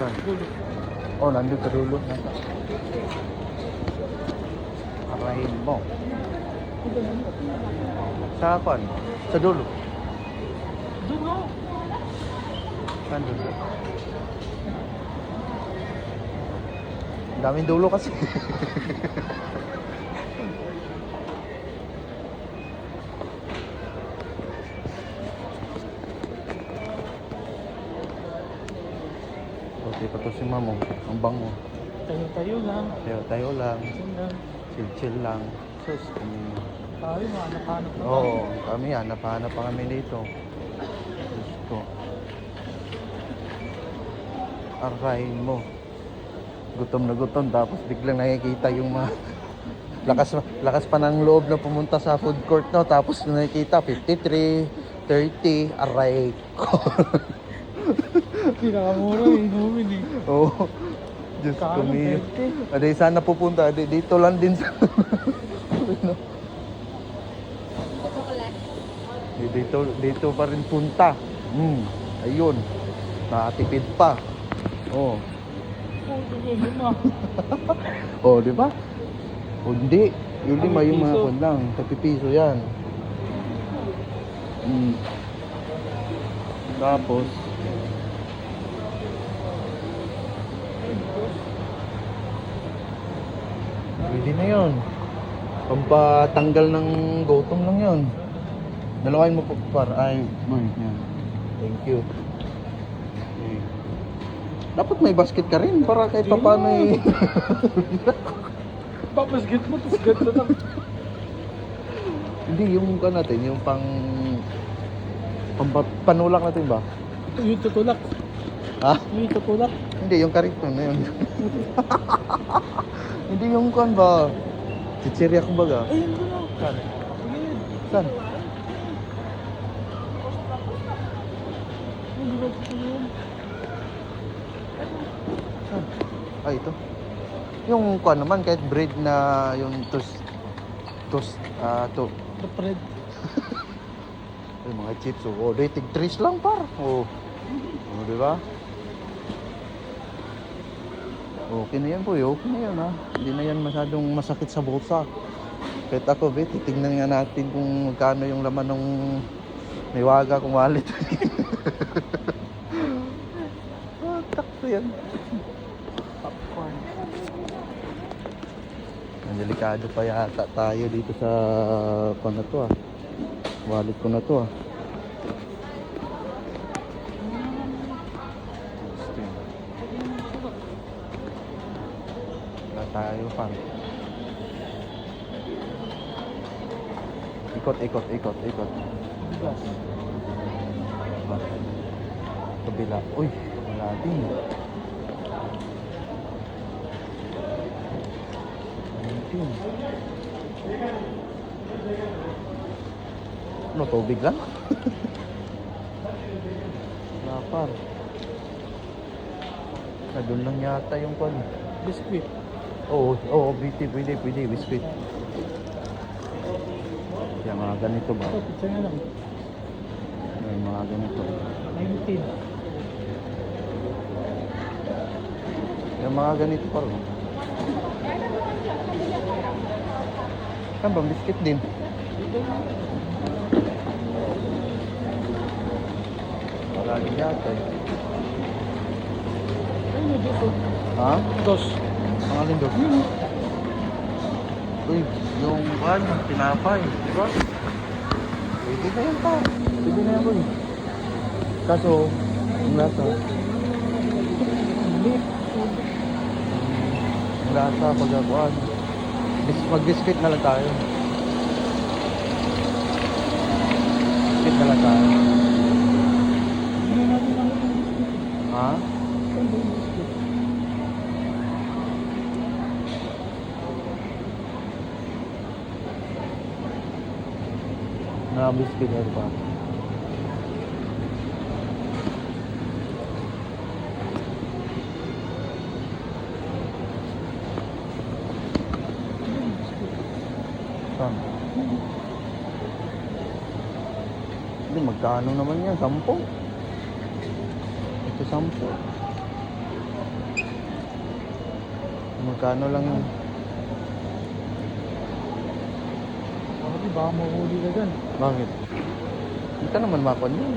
Saan? Dulo. Oh, nandun sa dulo. Arahin mo. Sa kwan? Sa dulo. Dulo. Saan dulo? Daming dulo kasi. Okay pa to si Mamo. Ang bango. Tayo-tayo lang. Tayo lang. Yan lang. Chill lang. Sus, Tayo, hanap-hanap na oo, kami hanap-hanap pa kami dito. Diyos ko. Arahin mo. Gutom na gutom tapos biglang nakikita yung mga lakas pa ng loob na pumunta sa food court, no, tapos nakikita 53, 30, aray ko. Pinakamura, inumin eh. Oo. Diyos ko Kano, miyo. 30? Aday sana pupunta, dito lang din sa no? Dito pa rin punta. Ayun. Nakatipid pa. Oh. Oh, di ba? O hindi. Yung lima yung mga kwan lang. 30 piso yan. Tapos, pwede na yun. Pampatanggal ng gutom lang yun. Dalawain mo po par. Ay, boy. Yan. Thank you. Okay. Dapat may basket ka rin para kahit pa paano eh. Papasgit mo, tapos ganda lang. Hindi, yung ka natin, yung panulak natin ba? Ito yung tutulak. Ha? Yung tutulak. Hindi, yung karito na yun. Hindi yung kan ba? Chichirya kumbaga. Ay, yun ko lang. Saan? Sige. Saan? Hindi ba ito yun? Saan? Ay, ito. Yung kan naman, kahit bread na yung to The bread. ay, mga chips, oh, dating trees lang par. Oh, di ba? Okay na yan po, okay na yan ha. Hindi na yan masyadong masakit sa bulsa. Kahit ako, titignan nga natin kung magkano yung laman ng may waga kung wallet. Takto yan. Popcorn. Delikado pa yata tayo dito sa kung na to wallet ko na to wala tayo pa. Ikot. Bigas. Kabila. Uy, wala din. Ano, tubig lang? Lapar. Doon lang yata yung kon. Biscuit. Oo, pwede, biscuit. Yung mga ganito ba? Ito, pizza nga lang. Yung mga ganito. 19. Yung mga ganito pa rin. Saan ba? Biscuit din. Wala din yata eh. Ay, may dito. Ha? Dos. Ang alin doon? Uy, yung tinapay, di ba? Pwede na yan pa. Pwede na yan boy. Kaso, yung lasa. Yung lasa, pagkakuan. Mag-biscuit na lang tayo. Biscuit na lang tayo. Ha? Na-biscuit na pa. Saan? Hindi, magkano naman yan? 10? Ito 10. Magkano lang yun? Bakit baka mahuli ka dyan? Bakit? Hindi ka naman makon yun.